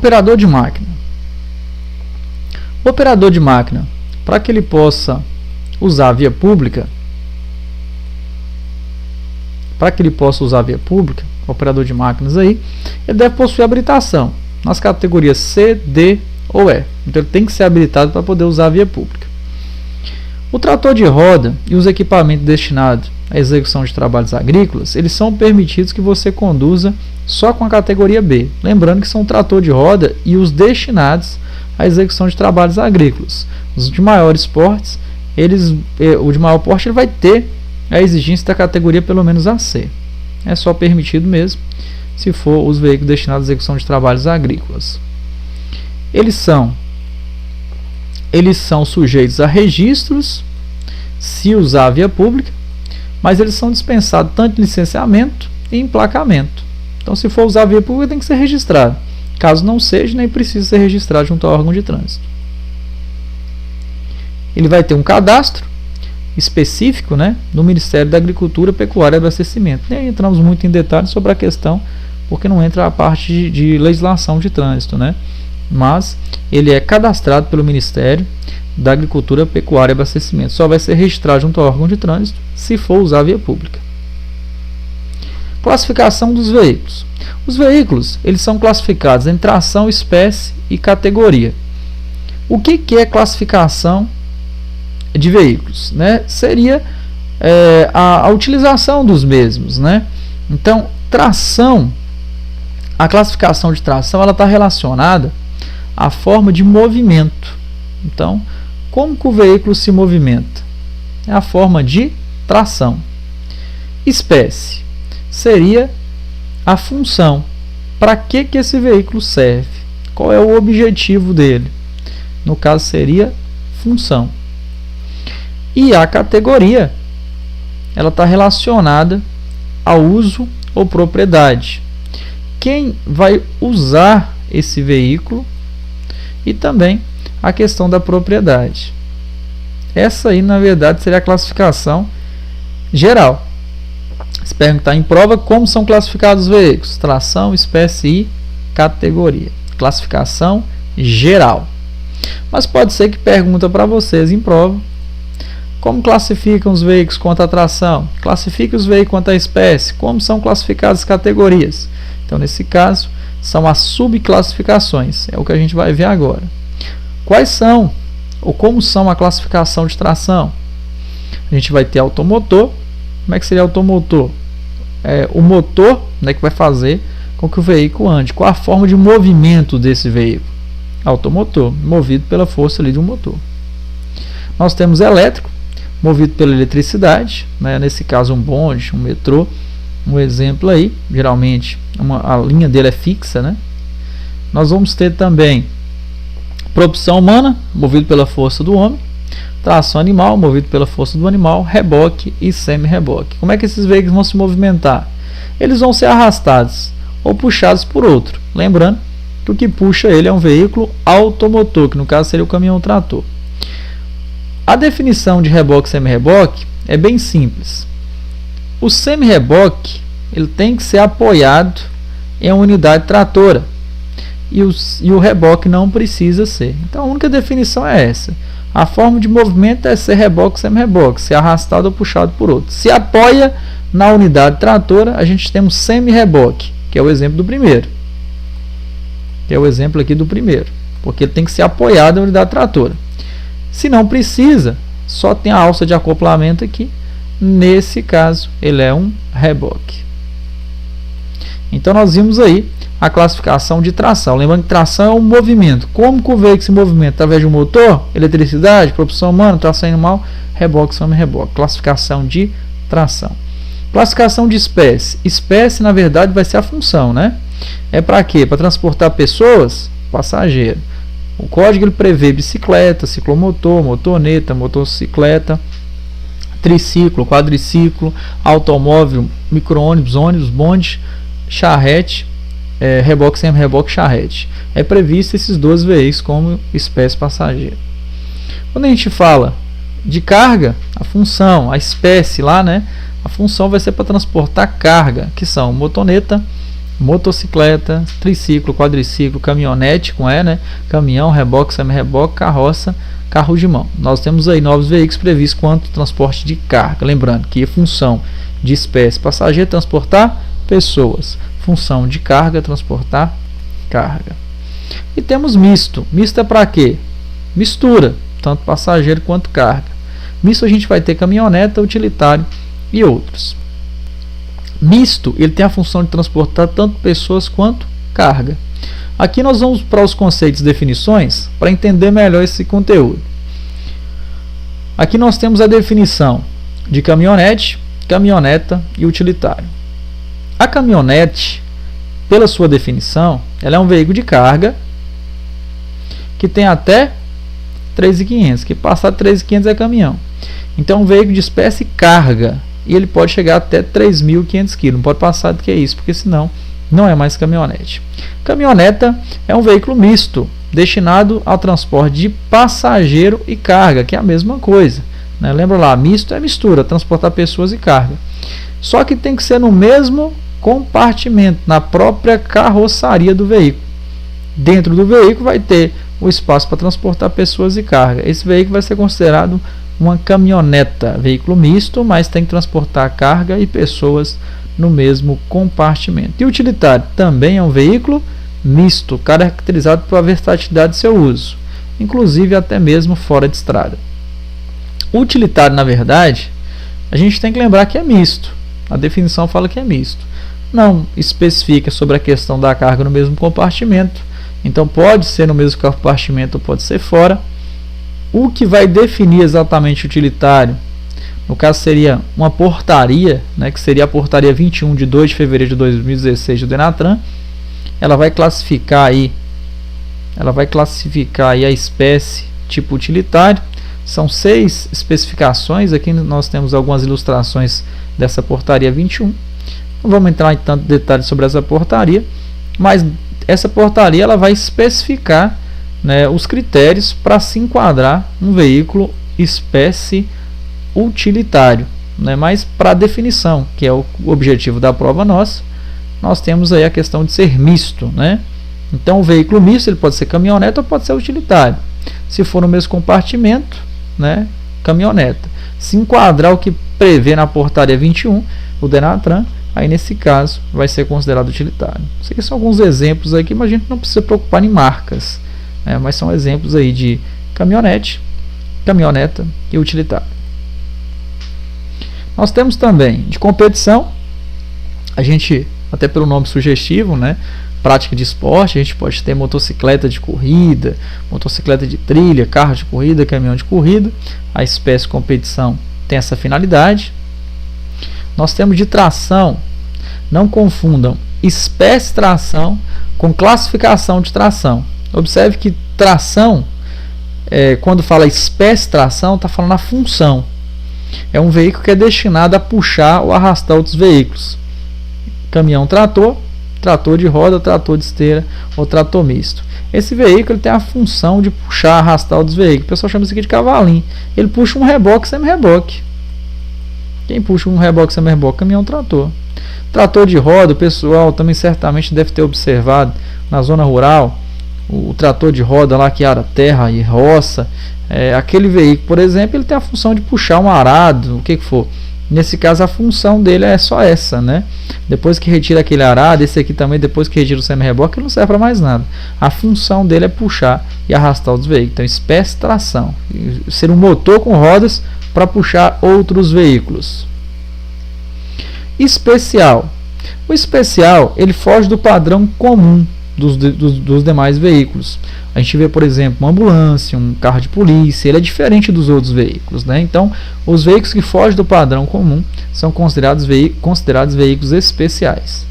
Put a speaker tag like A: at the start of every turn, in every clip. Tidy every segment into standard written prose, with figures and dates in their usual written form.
A: Operador de máquina. O operador de máquina, para que ele possa usar a via pública, operador de máquinas aí, ele deve possuir habilitação nas categorias C, D ou E. Então ele tem que ser habilitado para poder usar a via pública. O trator de roda e os equipamentos destinados à execução de trabalhos agrícolas, eles são permitidos que você conduza só com a categoria B. Lembrando que são o trator de roda e os destinados à execução de trabalhos agrícolas. Os de maiores portes, o de maior porte ele vai ter a exigência da categoria pelo menos AC. É só permitido mesmo se for os veículos destinados à execução de trabalhos agrícolas. Eles são sujeitos a registros se usar a via pública, mas eles são dispensados tanto em licenciamento e emplacamento. Então, se for usar a via pública, tem que ser registrado. Caso não seja, nem precisa ser registrado junto ao órgão de trânsito. Ele vai ter um cadastro específico, né, no Ministério da Agricultura, Pecuária e Abastecimento. Nem entramos muito em detalhes sobre a questão, porque não entra a parte de legislação de trânsito, né? Mas ele é cadastrado pelo Ministério da Agricultura, Pecuária e Abastecimento. Só vai ser registrado junto ao órgão de trânsito se for usar a via pública. Classificação dos veículos. Os veículos, eles são classificados em tração, espécie e categoria. O que é classificação de veículos, né? Seria a utilização dos mesmos, né? Então, tração, a classificação de tração, ela está relacionada à forma de movimento. Então, como que o veículo se movimenta? É a forma de tração. Espécie seria a função. Para que esse veículo serve? Qual é o objetivo dele? No caso, seria função. E a categoria, ela está relacionada ao uso ou propriedade. Quem vai usar esse veículo e também a questão da propriedade. Essa aí, na verdade, seria a classificação geral. Se perguntar em prova como são classificados os veículos: tração, espécie e categoria. Classificação geral. Mas pode ser que pergunta para vocês em prova: como classificam os veículos quanto à tração? Classifique os veículos quanto à espécie. Como são classificadas as categorias? Então, nesse caso, são as subclassificações. É o que a gente vai ver agora. Quais são, ou como são a classificação de tração? A gente vai ter automotor. Como é que seria automotor? O motor, né, que vai fazer com que o veículo ande. Qual a forma de movimento desse veículo? Automotor, movido pela força ali de um motor. Nós temos elétrico, movido pela eletricidade, né, nesse caso um bonde, um metrô. Um exemplo aí, geralmente a linha dele é fixa, né? Nós vamos ter também propulsão humana, movido pela força do homem, tração animal, movido pela força do animal, reboque e semi-reboque. Como é que esses veículos vão se movimentar? Eles vão ser arrastados ou puxados por outro. Lembrando que o que puxa ele é um veículo automotor, que no caso seria o caminhão-trator. A definição de reboque e semi-reboque é bem simples. O semi-reboque ele tem que ser apoiado em uma unidade tratora e o reboque não precisa ser. Então a única definição é essa. A forma de movimento é ser reboque ou semi-reboque, ser arrastado ou puxado por outro. Se apoia na unidade tratora, a gente tem um semi-reboque, que é o exemplo do primeiro. Que é o exemplo aqui do primeiro, porque ele tem que ser apoiado na unidade tratora. Se não precisa, só tem a alça de acoplamento aqui. Nesse caso, ele é um reboque. Então, nós vimos aí a classificação de tração. Lembrando que tração é um movimento. Como que o veículo se movimenta? Através de um motor, eletricidade, propulsão humana, tração animal, reboque, semi-reboque. Classificação de tração. Classificação de espécie. Espécie, na verdade, vai ser a função, né? É para quê? Para transportar pessoas, passageiro. O código ele prevê bicicleta, ciclomotor, motoneta, motocicleta, triciclo, quadriciclo, automóvel, micro-ônibus, ônibus, bonde, charrete, reboque, semi-reboque, charrete. É previsto esses dois veículos como espécie passageira. Quando a gente fala de carga, a função, a espécie lá, né? A função vai ser para transportar carga, que são motoneta, motocicleta, triciclo, quadriciclo, caminhonete com E, né? Caminhão, reboque, semi-reboque, carroça, carro de mão. Nós temos aí novos veículos previstos quanto transporte de carga. Lembrando que a função de espécie passageiro é transportar pessoas. Função de carga, transportar carga. E temos misto. Misto é para quê? Mistura, tanto passageiro quanto carga. Misto a gente vai ter caminhoneta, utilitário e outros. Misto, ele tem a função de transportar tanto pessoas quanto carga. Aqui nós vamos para os conceitos e definições para entender melhor esse conteúdo. Aqui nós temos a definição de caminhonete, caminhoneta e utilitário. A caminhonete, pela sua definição, ela é um veículo de carga que tem até 3.500, que passar de 3.500 é caminhão. Então, um veículo de espécie carga, e ele pode chegar até 3.500 kg, não pode passar do que isso, porque senão não é mais caminhonete. Caminhoneta é um veículo misto, destinado ao transporte de passageiro e carga, que é a mesma coisa, né? Lembra lá, misto é mistura, transportar pessoas e carga. Só que tem que ser no mesmo compartimento, na própria carroçaria do veículo. Dentro do veículo vai ter o espaço para transportar pessoas e carga. Esse veículo vai ser considerado uma caminhoneta, veículo misto, mas tem que transportar carga e pessoas no mesmo compartimento. E utilitário também é um veículo misto, caracterizado pela versatilidade de seu uso, inclusive até mesmo fora de estrada. O utilitário, na verdade, a gente tem que lembrar que é misto. A definição fala que é misto. Não especifica sobre a questão da carga no mesmo compartimento. Então pode ser no mesmo compartimento ou pode ser fora. O que vai definir exatamente o utilitário, no caso seria uma portaria, né, que seria a portaria 21 de 2 de fevereiro de 2016 do Denatran. Ela vai classificar aí a espécie tipo utilitário. São 6 especificações. Aqui nós temos algumas ilustrações dessa portaria 21. Não vamos entrar em tanto detalhe sobre essa portaria, mas essa portaria ela vai especificar, né, os critérios para se enquadrar um veículo espécie utilitário, né? Mas para a definição, que é o objetivo da prova nossa, nós temos aí a questão de ser misto, né? Então o veículo misto ele pode ser caminhoneta ou pode ser utilitário. Se for no mesmo compartimento, né, caminhoneta. Se enquadrar o que prevê na portaria 21, o Denatran, aí nesse caso vai ser considerado utilitário. Isso aqui são alguns exemplos aqui, mas a gente não precisa preocupar em marcas, né, mas são exemplos aí de caminhonete, caminhoneta e utilitário. Nós temos também de competição, a gente, até pelo nome sugestivo, né, prática de esporte, a gente pode ter motocicleta de corrida, motocicleta de trilha, carro de corrida, caminhão de corrida. A espécie competição tem essa finalidade. Nós temos de tração, não confundam espécie tração com classificação de tração. Observe que tração, quando fala espécie tração, está falando a função. É um veículo que é destinado a puxar ou arrastar outros veículos. Caminhão trator, trator de roda, trator de esteira ou trator misto. Esse veículo ele tem a função de puxar, arrastar outros veículos. O pessoal chama isso aqui de cavalinho. Ele puxa um reboque, semi-reboque. Quem puxa um reboque, semi-reboque? Caminhão trator. Trator de roda, o pessoal também certamente deve ter observado na zona rural, o trator de roda lá que ara terra e roça. Aquele veículo, por exemplo, ele tem a função de puxar um arado, o que for. Nesse caso a função dele é só essa, né? Depois que retira aquele arado, esse aqui também, depois que retira o semi-reboque, ele não serve para mais nada. A função dele é puxar e arrastar os veículos. Então, espécie tração, ser um motor com rodas para puxar outros veículos. Especial. O especial, ele foge do padrão comum dos demais veículos. A gente vê, por exemplo, uma ambulância, um carro de polícia, ele é diferente dos outros veículos, né? Então, os veículos que fogem do padrão comum são considerados veículos especiais.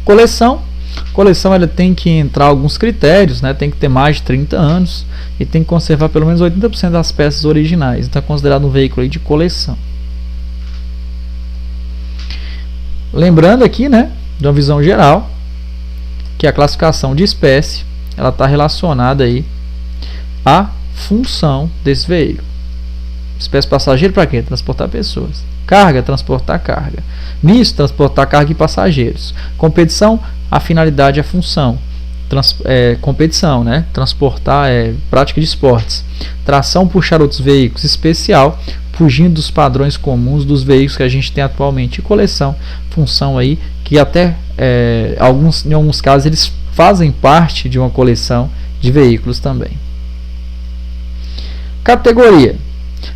A: Coleção ela tem que entrar alguns critérios, né? Tem que ter mais de 30 anos e tem que conservar pelo menos 80% das peças originais. Então, é considerado um veículo aí de coleção. Lembrando aqui, né, de uma visão geral, que a classificação de espécie ela está relacionada aí à função desse veículo. Espécie passageiro para quê? Transportar pessoas. Carga, transportar carga. Misto, transportar carga e passageiros. Competição, a finalidade, a função. Competição, né? Transportar, prática de esportes. Tração, puxar outros veículos. Especial, fugindo dos padrões comuns dos veículos que a gente tem atualmente. E coleção, função aí que até em alguns casos eles fazem parte de uma coleção de veículos também. Categoria.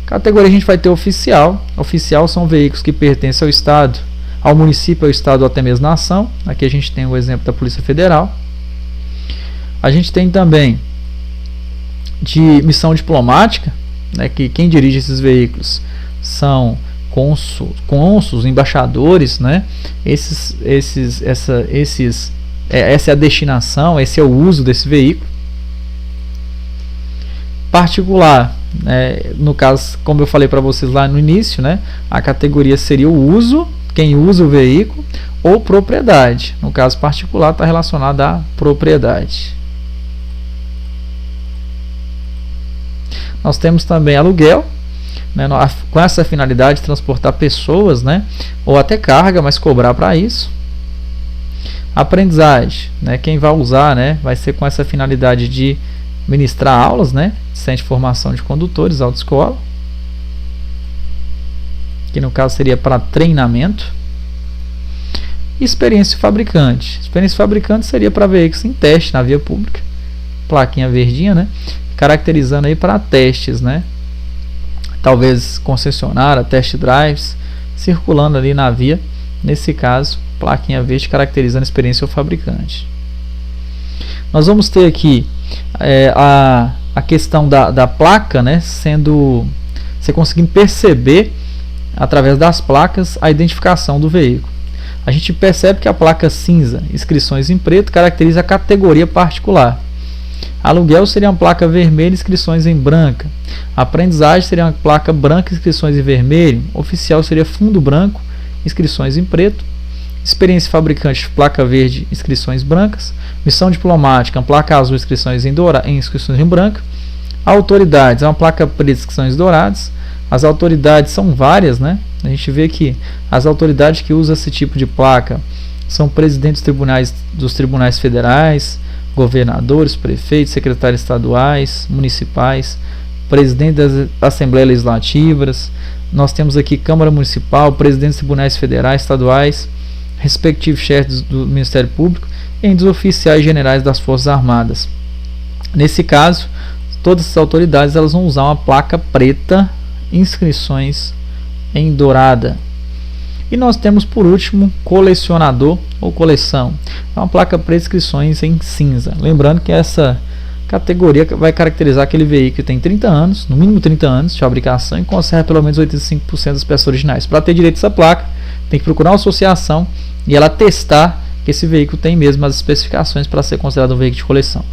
A: Categoria a gente vai ter oficial. Oficial são veículos que pertencem ao Estado, ao município, ao Estado ou até mesmo nação. Aqui a gente tem o exemplo da Polícia Federal. A gente tem também de missão diplomática, né, que quem dirige esses veículos são cônsuls, embaixadores, né? Essa é a destinação, esse é o uso desse veículo. Particular, no caso, como eu falei para vocês lá no início, né, a categoria seria o uso, quem usa o veículo, ou propriedade. No caso particular, está relacionado à propriedade. Nós temos também aluguel, né, com essa finalidade de transportar pessoas, né, ou até carga, mas cobrar para isso. Aprendizagem, né, quem vai usar, né, vai ser com essa finalidade de ministrar aulas, né, centro de formação de condutores, autoescola, que no caso seria para treinamento. Experiência fabricante. Experiência fabricante seria para veículos em teste na via pública, plaquinha verdinha, né, caracterizando aí para testes, né, talvez concessionária, test drives, circulando ali na via, nesse caso, plaquinha verde caracterizando a experiência do fabricante. Nós vamos ter aqui a questão da placa, né, você conseguindo perceber através das placas a identificação do veículo. A gente percebe que a placa cinza, inscrições em preto, caracteriza a categoria particular. Aluguel seria uma placa vermelha, inscrições em branca. Aprendizagem seria uma placa branca, inscrições em vermelho. Oficial seria fundo branco, inscrições em preto. Experiência fabricante, placa verde, inscrições brancas. Missão diplomática, uma placa azul, inscrições em branca. Autoridades, é uma placa preta, inscrições douradas. As autoridades são várias, né? A gente vê que as autoridades que usam esse tipo de placa são presidentes dos tribunais federais, governadores, prefeitos, secretários estaduais, municipais, presidente das assembleias legislativas. Nós temos aqui Câmara Municipal, presidentes dos tribunais federais, estaduais, respectivos chefes do Ministério Público e dos oficiais generais das Forças Armadas. Nesse caso, todas essas autoridades elas vão usar uma placa preta, inscrições em dourada. E nós temos por último colecionador ou coleção. É uma placa preta, inscrições em cinza. Lembrando que essa categoria vai caracterizar aquele veículo que tem 30 anos, no mínimo 30 anos de fabricação e conserva pelo menos 85% das peças originais. Para ter direito a essa placa, tem que procurar uma associação e ela testar que esse veículo tem mesmo as especificações para ser considerado um veículo de coleção.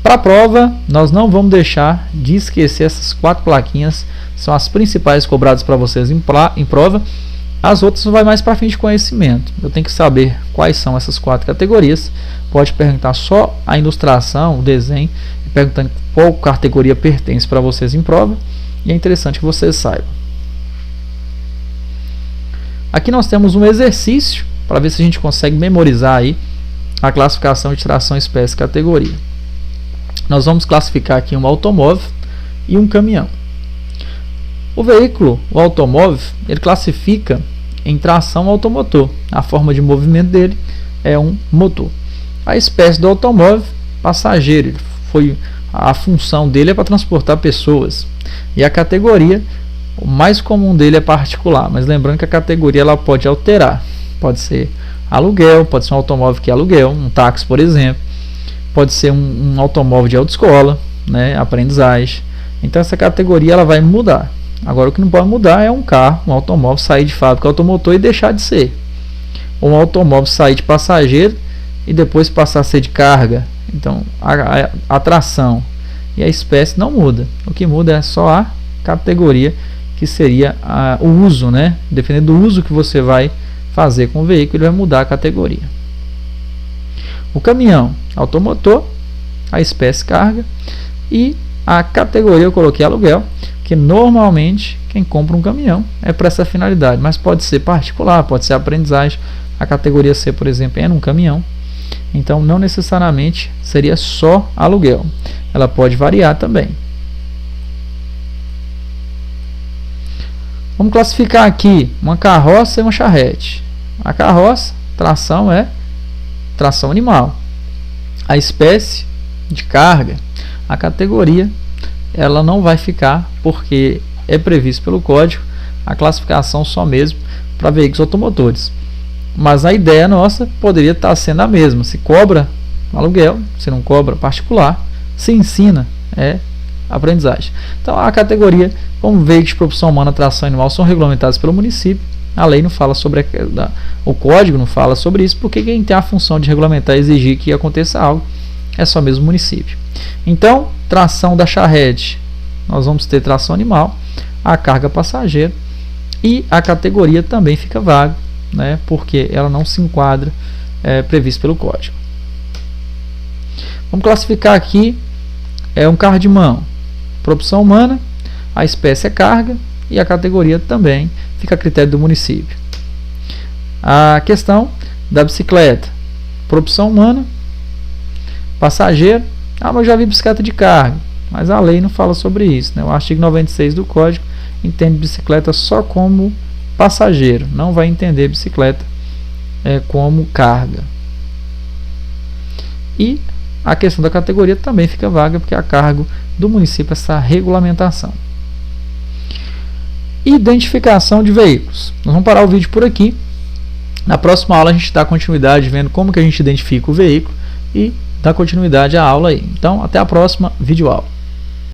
A: Para a prova, nós não vamos deixar de esquecer essas 4 plaquinhas, são as principais cobradas para vocês em prova. As outras vai mais para fim de conhecimento. Eu tenho que saber quais são essas 4 categorias. Pode perguntar só a ilustração, o desenho, e perguntando qual categoria pertence para vocês em prova. E é interessante que vocês saibam. Aqui nós temos um exercício para ver se a gente consegue memorizar aí a classificação de tração, espécie e categoria. Nós vamos classificar aqui um automóvel e um caminhão. O veículo, o automóvel, ele classifica em tração automotor. A forma de movimento dele é um motor. A espécie do automóvel, passageiro. A função dele é para transportar pessoas. E a categoria, o mais comum dele é particular. Mas lembrando que a categoria ela pode alterar. Pode ser aluguel, pode ser um automóvel que é aluguel, um táxi, por exemplo. Pode ser um automóvel de autoescola, né, aprendizagem. Então essa categoria ela vai mudar. Agora o que não pode mudar é um carro, um automóvel sair de fábrica automotor e deixar de ser. Ou um automóvel sair de passageiro e depois passar a ser de carga. Então a tração e a espécie não muda. O que muda é só a categoria, que seria o uso, né? Dependendo do uso que você vai fazer com o veículo, ele vai mudar a categoria. O caminhão, automotor, a espécie carga, e A categoria eu coloquei aluguel, que normalmente quem compra um caminhão é para essa finalidade, mas pode ser particular, pode ser aprendizagem. A categoria C, por exemplo, é num caminhão, então não necessariamente seria só aluguel, ela pode variar também. Vamos classificar aqui uma carroça e uma charrete. A carroça, tração é tração animal. A espécie de carga, a categoria, ela não vai ficar, porque é previsto pelo código a classificação só mesmo para veículos automotores. Mas a ideia nossa poderia estar sendo a mesma. Se cobra aluguel, se não cobra particular, se ensina aprendizagem. Então a categoria, como veículos de propulsão humana, tração animal, são regulamentados pelo município. A lei não fala sobre o código não fala sobre isso, porque quem tem a função de regulamentar e exigir que aconteça algo é só mesmo o município. Então, tração da charrete, nós vamos ter tração animal, a carga passageira, e a categoria também fica vaga, né, porque ela não se enquadra previsto pelo código. Vamos classificar aqui um carro de mão, propulsão humana, a espécie é carga e a categoria também fica a critério do município. A questão da bicicleta, propulsão humana, passageiro, mas eu já vi bicicleta de carga, mas a lei não fala sobre isso, né? O artigo 96 do código entende bicicleta só como passageiro, não vai entender bicicleta como carga. E a questão da categoria também fica vaga, porque é a cargo do município essa regulamentação. Identificação de veículos. Nós vamos parar o vídeo por aqui. Na próxima aula a gente dá continuidade vendo como que a gente identifica o veículo e dá continuidade à aula aí. Então, até a próxima videoaula.